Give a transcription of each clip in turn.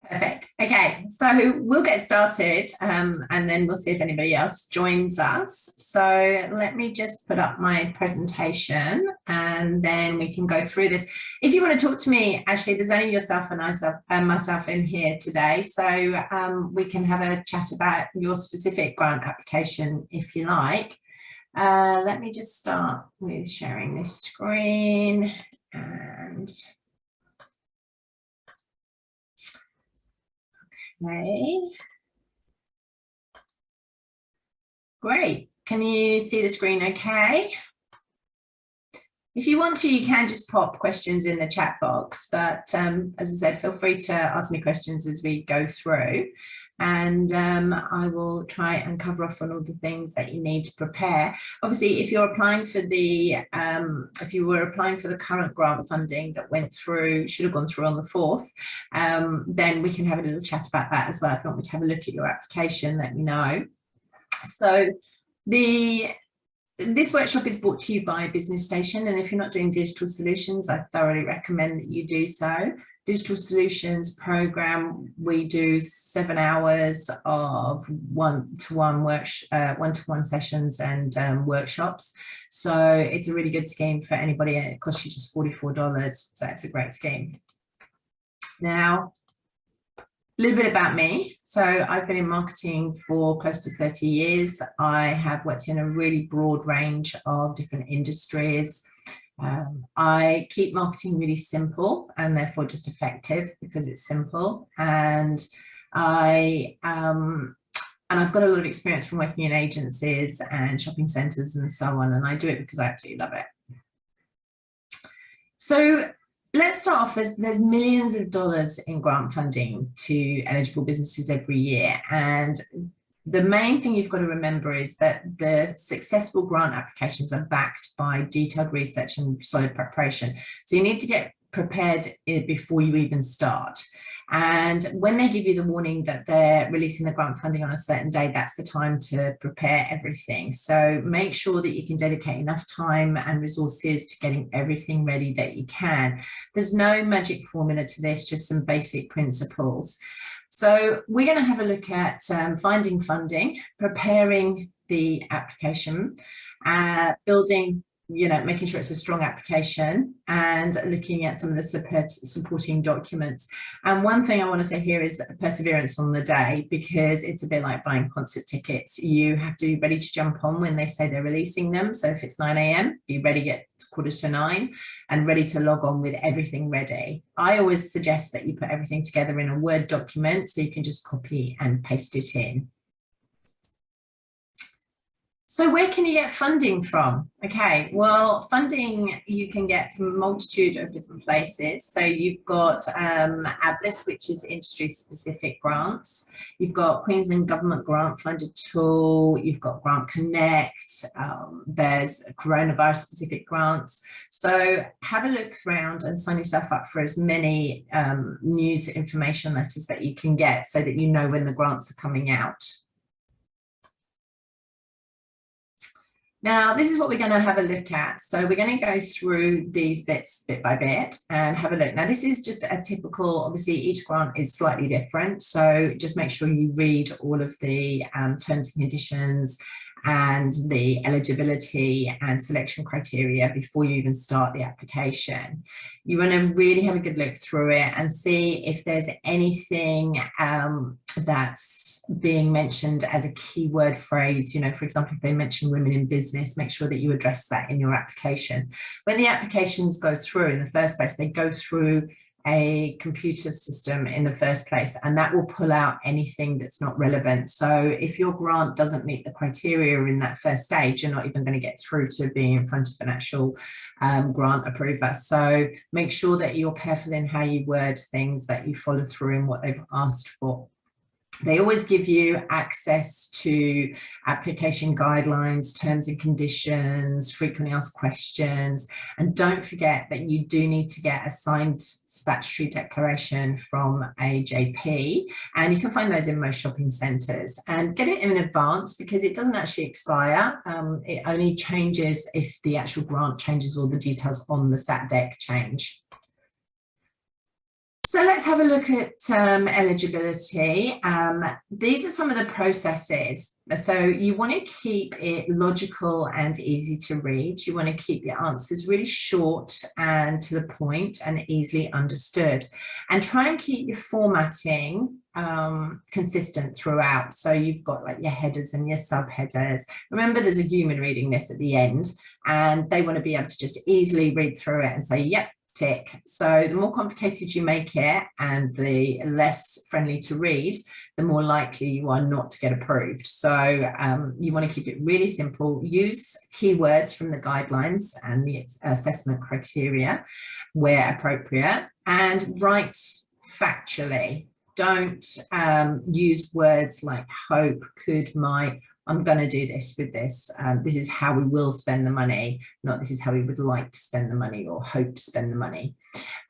Perfect. Okay, so we'll get started and then we'll see if anybody else joins us. So let me just put up my presentation and then we can go through this. If you want to talk to me, actually, there's only yourself and myself in here today. So we can have a chat about your specific grant application if you like. Let me just start with sharing this screen and okay. Great. Can you see the screen okay? If you want to, you can just pop questions in the chat box, but as I said, feel free to ask me questions as we go through. And I will try and cover off on all the things that you need to prepare. Obviously, if you're applying for the, if you were applying for the current grant funding that went through, should have gone through on the 4th, then we can have a little chat about that as well. If you want me to have a look at your application, let me know. So this workshop is brought to you by Business Station, and if you're not doing digital solutions, I thoroughly recommend that you do so. Digital solutions program, we do 7 hours of one-to-one sessions and workshops. So it's a really good scheme for anybody, and it costs you just $44. So it's a great scheme. Now, a little bit about me. So I've been in marketing for close to 30 years. I have worked in a really broad range of different industries. I keep marketing really simple and therefore just effective because it's simple. And I've got a lot of experience from working in agencies and shopping centres and so on. And I do it because I absolutely love it. So let's start off. There's millions of dollars in grant funding to eligible businesses every year. And the main thing you've got to remember is that the successful grant applications are backed by detailed research and solid preparation. So you need to get prepared before you even start. And when they give you the warning that they're releasing the grant funding on a certain day, that's the time to prepare everything. So make sure that you can dedicate enough time and resources to getting everything ready that you can. There's no magic formula to this, just some basic principles. So we're going to have a look at finding funding, preparing the application, building, making sure it's a strong application, and looking at some of the supporting documents. And one thing I want to say here is perseverance on the day, because it's a bit like buying concert tickets. You have to be ready to jump on when they say they're releasing them. So if it's 9 a.m, be ready at 9:15 and ready to log on with everything ready. I always suggest that you put everything together in a Word document so you can just copy and paste it in. So where can you get funding from? Okay, well, funding you can get from a multitude of different places. So you've got ABLIS, which is industry-specific grants. You've got Queensland Government Grant Funder Tool. You've got Grant Connect. There's coronavirus-specific grants. So have a look around and sign yourself up for as many news information letters that you can get so that you know when the grants are coming out. Now, this is what we're going to have a look at. So we're going to go through these bits bit by bit and have a look. Now, this is just a typical, obviously each grant is slightly different. So just make sure you read all of the terms and conditions and the eligibility and selection criteria before you even start the application. You want to really have a good look through it and see if there's anything that's being mentioned as a keyword phrase. For example, if they mention women in business, make sure that you address that in your application. When the applications go through in the first place, they go through a computer system in the first place, and that will pull out anything that's not relevant. So if your grant doesn't meet the criteria in that first stage, you're not even going to get through to being in front of an actual grant approver. So make sure that you're careful in how you word things, that you follow through in what they've asked for. They always give you access to application guidelines, terms and conditions, frequently asked questions. And don't forget that you do need to get a signed statutory declaration from a JP. And you can find those in most shopping centres. And get it in advance because it doesn't actually expire. It only changes if the actual grant changes or the details on the stat dec change. So let's have a look at eligibility. These are some of the processes. So you want to keep it logical and easy to read. You want to keep your answers really short and to the point and easily understood. And try and keep your formatting consistent throughout. So you've got like your headers and your subheaders. Remember, there's a human reading this at the end, and they want to be able to just easily read through it and say, yep, tick. So the more complicated you make it and the less friendly to read, the more likely you are not to get approved. So you want to keep it really simple. Use keywords from the guidelines and the assessment criteria where appropriate, and write factually. Don't use words like hope, could, might. I'm going to do this with this. This is how we will spend the money, not this is how we would like to spend the money or hope to spend the money.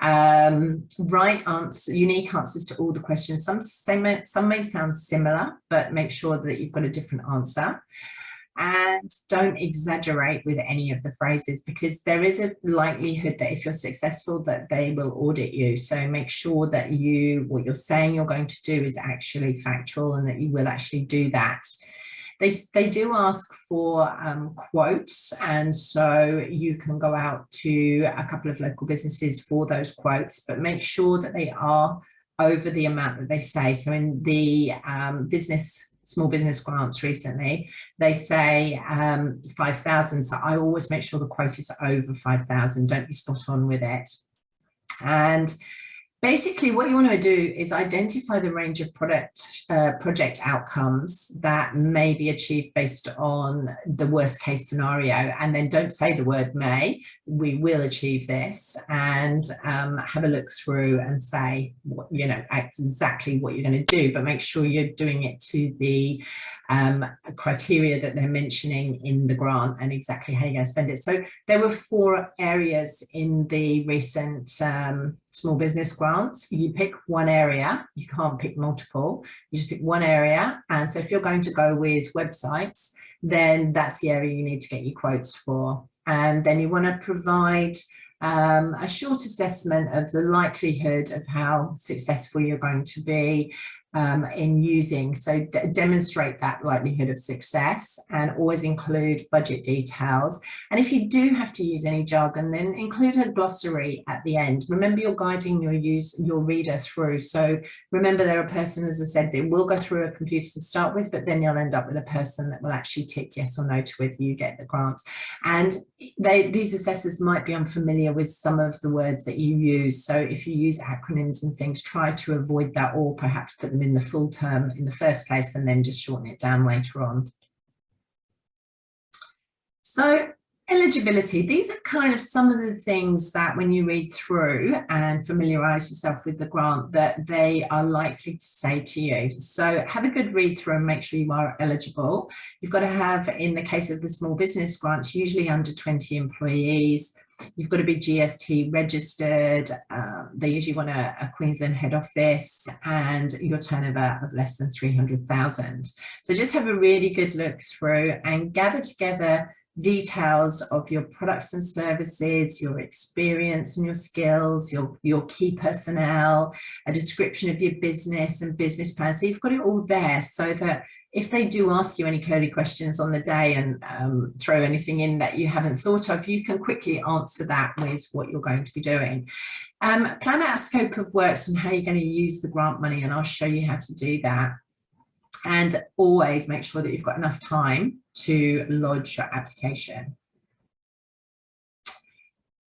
Right answer, unique answers to all the questions. Some may sound similar, but make sure that you've got a different answer. And don't exaggerate with any of the phrases, because there is a likelihood that if you're successful that they will audit you. So make sure that what you're saying you're going to do is actually factual and that you will actually do that. They do ask for quotes, and so you can go out to a couple of local businesses for those quotes, but make sure that they are over the amount that they say. So in the small business grants recently, they say 5,000. So I always make sure the quote is over 5,000. Don't be spot on with it. And basically, what you want to do is identify the range of project outcomes that may be achieved based on the worst case scenario, and then don't say the word may. We will achieve this, and have a look through and say what, exactly what you're going to do, but make sure you're doing it to the criteria that they're mentioning in the grant and exactly how you're going to spend it. So there were 4 areas in the recent small business grants. You pick one area, you can't pick multiple, you just pick one area. And so if you're going to go with websites, then that's the area you need to get your quotes for. And then you want to provide a short assessment of the likelihood of how successful you're going to be in using. So demonstrate that likelihood of success, and always include budget details. And if you do have to use any jargon, then include a glossary at the end. Remember, you're guiding your reader through. So remember, they're a person, as I said, they will go through a computer to start with, but then you'll end up with a person that will actually tick yes or no to whether you get the grants. And these assessors might be unfamiliar with some of the words that you use. So if you use acronyms and things, try to avoid that, or perhaps put them in the full term in the first place and then just shorten it down later on. So eligibility, these are kind of some of the things that when you read through and familiarize yourself with the grant, that they are likely to say to you. So have a good read through and make sure you are eligible. You've got to have, in the case of the small business grants, usually under 20 employees. You've got to be GST registered. They usually want a Queensland head office, and your turnover of less than 300,000. So just have a really good look through and gather together details of your products and services, your experience and your skills, your key personnel, a description of your business and business plan. So you've got it all there, so that if they do ask you any curly questions on the day and throw anything in that you haven't thought of, you can quickly answer that with what you're going to be doing. Plan out a scope of works and how you're going to use the grant money, and I'll show you how to do that. And always make sure that you've got enough time to lodge your application.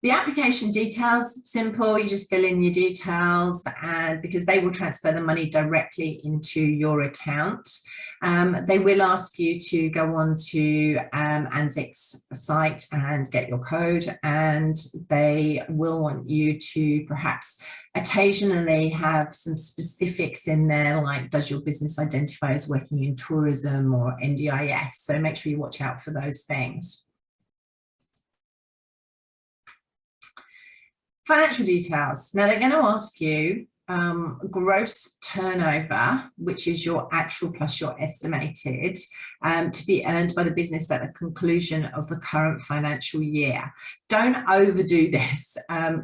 The application details, simple, you just fill in your details, and because they will transfer the money directly into your account. They will ask you to go on to ANZIC's site and get your code, and they will want you to perhaps occasionally have some specifics in there, like does your business identify as working in tourism or NDIS? So make sure you watch out for those things. Financial details. Now they're going to ask you gross turnover, which is your actual plus your estimated, to be earned by the business at the conclusion of the current financial year. Don't overdo this.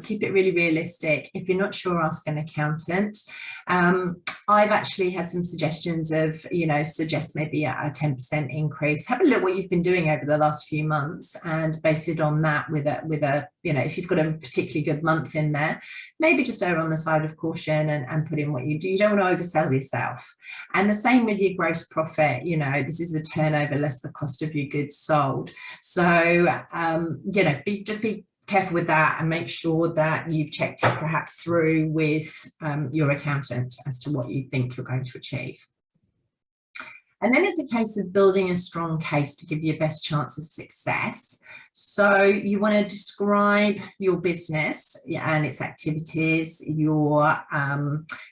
Keep it really realistic. If you're not sure, ask an accountant. I've actually had some suggestions of, suggest maybe a 10% increase. Have a look what you've been doing over the last few months and base it on that with a if you've got a particularly good month in there, maybe just err on the side of caution and put in what you do. You don't want to oversell yourself. And the same with your gross profit. This is the turnover less the cost of your goods sold. So, just be careful with that and make sure that you've checked it perhaps through with your accountant as to what you think you're going to achieve. And then it's a case of building a strong case to give you your best chance of success. So you want to describe your business and its activities, your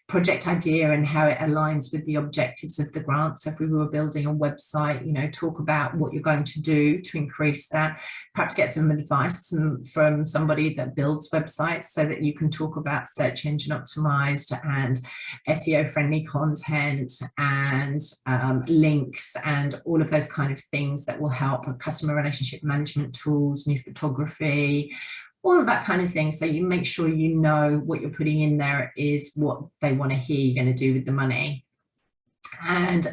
project idea and how it aligns with the objectives of the grant. So if we were building a website, talk about what you're going to do to increase that. Perhaps get some advice from somebody that builds websites so that you can talk about search engine optimized and SEO friendly content and links and all of those kind of things that will help customer relationship management tools, new photography, all of that kind of thing. So you make sure you know what you're putting in there is what they want to hear you're going to do with the money. And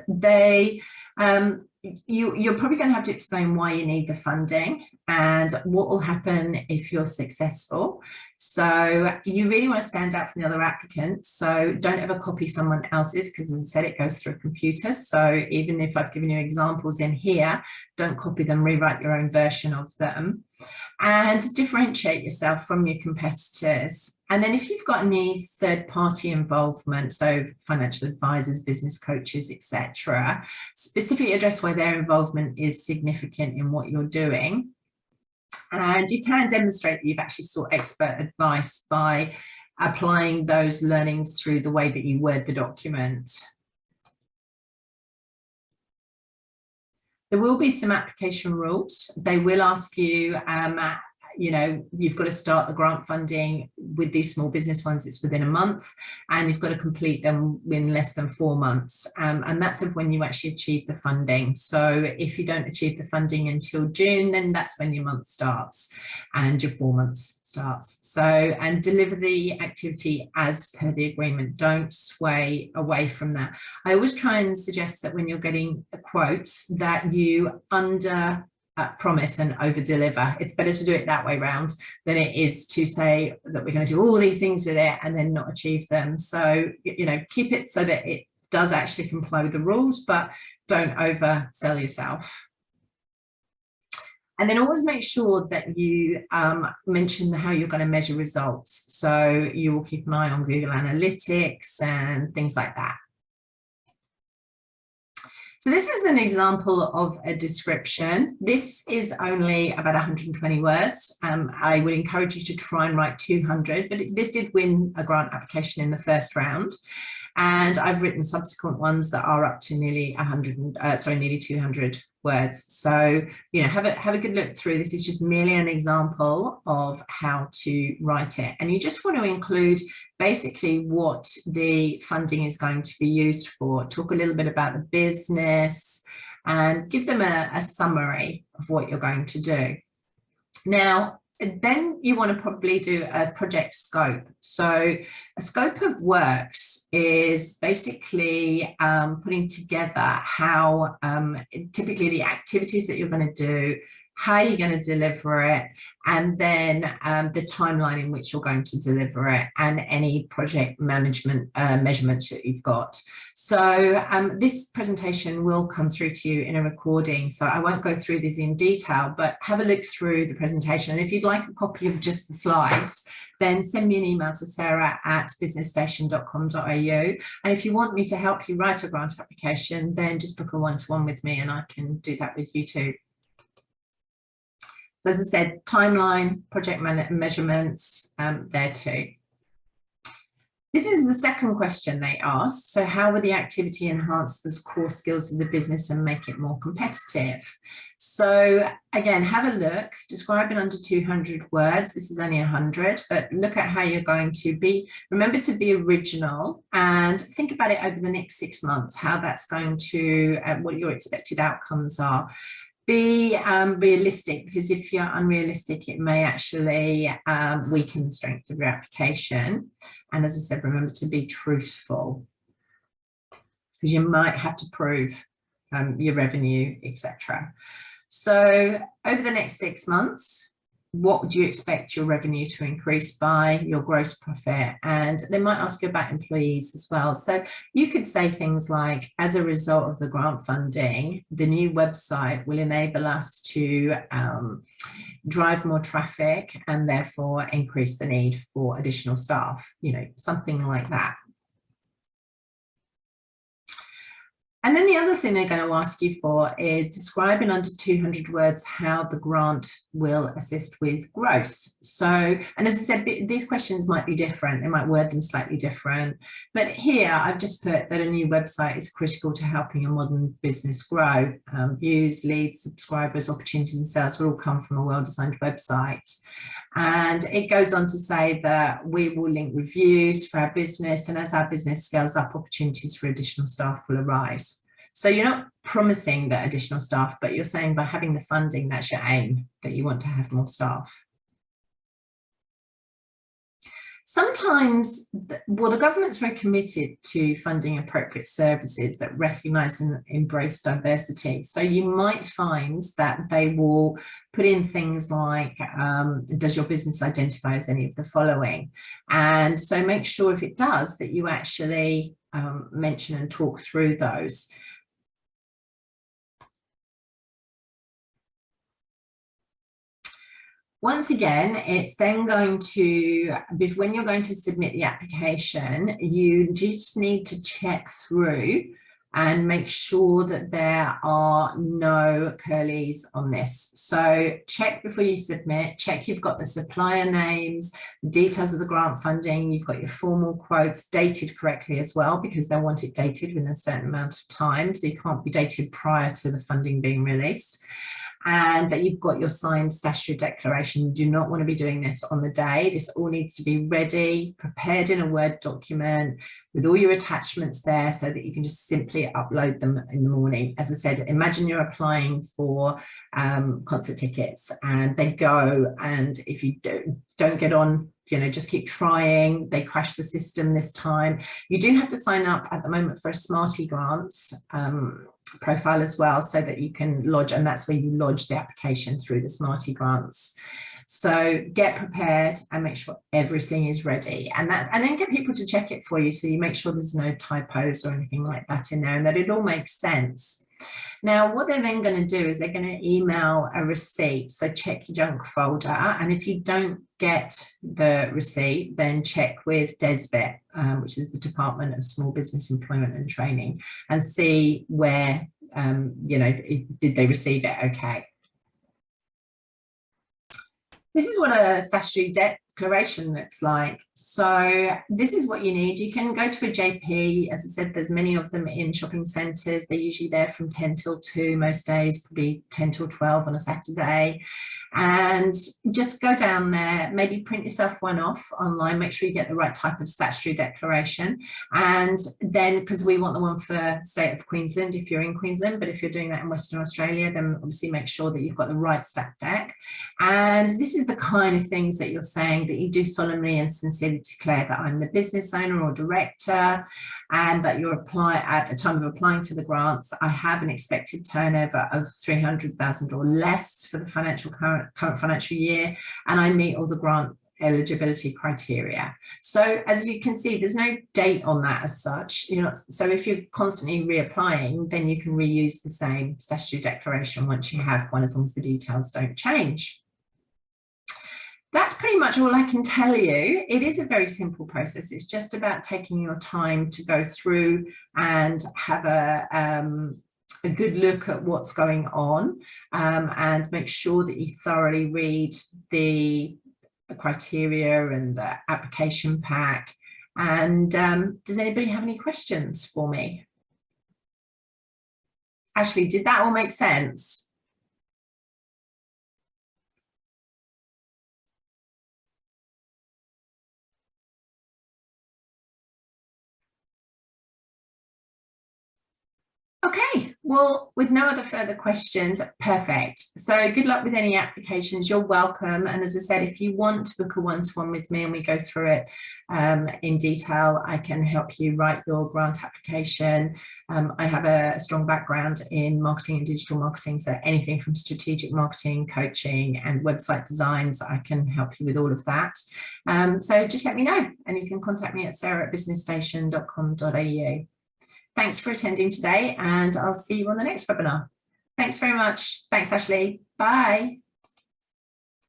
you're probably going to have to explain why you need the funding and what will happen if you're successful. So you really want to stand out from the other applicants. So don't ever copy someone else's, because as I said, it goes through a computer. So even if I've given you examples in here, don't copy them, rewrite your own version of them. And differentiate yourself from your competitors. And then if you've got any third-party involvement, so financial advisors, business coaches, etc., specifically address why their involvement is significant in what you're doing. And you can demonstrate that you've actually sought expert advice by applying those learnings through the way that you word the document. There will be some application rules. They will ask you, you've got to start the grant funding with these small business ones. It's within a month, and you've got to complete them in less than 4 months. And that's of when you actually achieve the funding. So if you don't achieve the funding until June, then that's when your month starts and your 4 months starts. So, and deliver the activity as per the agreement. Don't sway away from that. I always try and suggest that when you're getting quotes that you promise and over deliver. It's better to do it that way round than it is to say that we're going to do all these things with it and then not achieve them. So, keep it so that it does actually comply with the rules, but don't oversell yourself. And then always make sure that you mention how you're going to measure results. So you will keep an eye on Google Analytics and things like that. So this is an example of a description. This is only about 120 words. I would encourage you to try and write 200, but this did win a grant application in the first round. And I've written subsequent ones that are up to nearly nearly 200 words. So, have a good look through. This is just merely an example of how to write it. And you just want to include basically what the funding is going to be used for. Talk a little bit about the business and give them a summary of what you're going to do. Now, then you want to probably do a project scope. So a scope of works is basically putting together how typically the activities that you're going to do, how you're going to deliver it, and then the timeline in which you're going to deliver it, and any project management measurements that you've got. So this presentation will come through to you in a recording, so I won't go through this in detail, but have a look through the presentation. And if you'd like a copy of just the slides, then send me an email to sarah@businessstation.com.au. And if you want me to help you write a grant application, then just book a one-to-one with me and I can do that with you too. So as I said, timeline, project measurements, there too. This is the second question they asked. So how will the activity enhance the core skills of the business and make it more competitive? So again, have a look, describe in under 200 words. This is only 100, but look at how you're going to be. Remember to be original and think about it over the next 6 months, how that's going to, what your expected outcomes are. Be realistic, because if you're unrealistic, it may actually weaken the strength of your application. And as I said, remember to be truthful, because you might have to prove your revenue, etc. So over the next 6 months, what would you expect your revenue to increase by, your gross profit? And they might ask you about employees as well. So you could say things like, as a result of the grant funding, the new website will enable us to drive more traffic and therefore increase the need for additional staff, something like that. And then the other thing they're going to ask you for is describe in under 200 words how the grant will assist with growth. So, and as I said, these questions might be different. They might word them slightly different. But here I've just put that a new website is critical to helping a modern business grow. Views, leads, subscribers, opportunities and sales will all come from a well-designed website. And it goes on to say that we will link reviews for our business, and as our business scales up, opportunities for additional staff will arise. So you're not promising that additional staff, but you're saying by having the funding, that's your aim, that you want to have more staff. Sometimes, well, the government's very committed to funding appropriate services that recognise and embrace diversity. So you might find that they will put in things like, does your business identify as any of the following? And so make sure if it does that you actually mention and talk through those. Once again, it's then going to, when you're going to submit the application, you just need to check through and make sure that there are no curlies on this. So check before you submit, check you've got the supplier names, the details of the grant funding, you've got your formal quotes dated correctly as well, because they want it dated within a certain amount of time. So you can't be dated prior to the funding being released. And that you've got your signed statutory declaration. You do not want to be doing this on the day. This all needs to be ready, prepared in a Word document with all your attachments there so that you can just simply upload them in the morning. As I said, imagine you're applying for concert tickets and they go, and if you don't get on, just keep trying, they crash the system this time. You do have to sign up at the moment for a Smarty Grants profile as well, so that you can lodge, and that's where you lodge the application through the Smarty Grants. So get prepared and make sure everything is ready, and then get people to check it for you, so you make sure there's no typos or anything like that in there, and that it all makes sense. Now, what they're then going to do is they're going to email a receipt. So check your junk folder. And if you don't get the receipt, then check with DESBIT, which is the Department of Small Business Employment and Training, and see where, did they receive it okay. This is what a statutory declaration looks like. So this is what you need. You can go to a JP. As I said, there's many of them in shopping centres. They're usually there from 10 till 2 most days, probably 10 till 12 on a Saturday. And just go down there, maybe print yourself one off online, make sure you get the right type of statutory declaration. And then, because we want the one for state of Queensland if you're in Queensland, but if you're doing that in Western Australia, then obviously make sure that you've got the right stat dec. And this is the kind of things that you're saying, that you do solemnly and sincerely declare that I'm the business owner or director, and that you're at the time of applying for the grants, I have an expected turnover of 300,000 or less for the current financial year, and I meet all the grant eligibility criteria. So as you can see, there's no date on that as such. So if you're constantly reapplying, then you can reuse the same statutory declaration once you have one, as long as the details don't change. That's pretty much all I can tell you. It is a very simple process. It's just about taking your time to go through and have a good look at what's going on, and make sure that you thoroughly read the criteria and the application pack, And does anybody have any questions for me? Ashley, did that all make sense? Okay, well, with no other further questions, perfect. So good luck with any applications. You're welcome. And as I said, if you want to book a one-to-one with me and we go through it in detail, I can help you write your grant application. I have a strong background in marketing and digital marketing, so anything from strategic marketing, coaching, and website designs, I can help you with all of that. So just let me know, and you can contact me at sarah@businessstation.com.au. Thanks for attending today, and I'll see you on the next webinar. Thanks very much. Thanks, Ashley. Bye.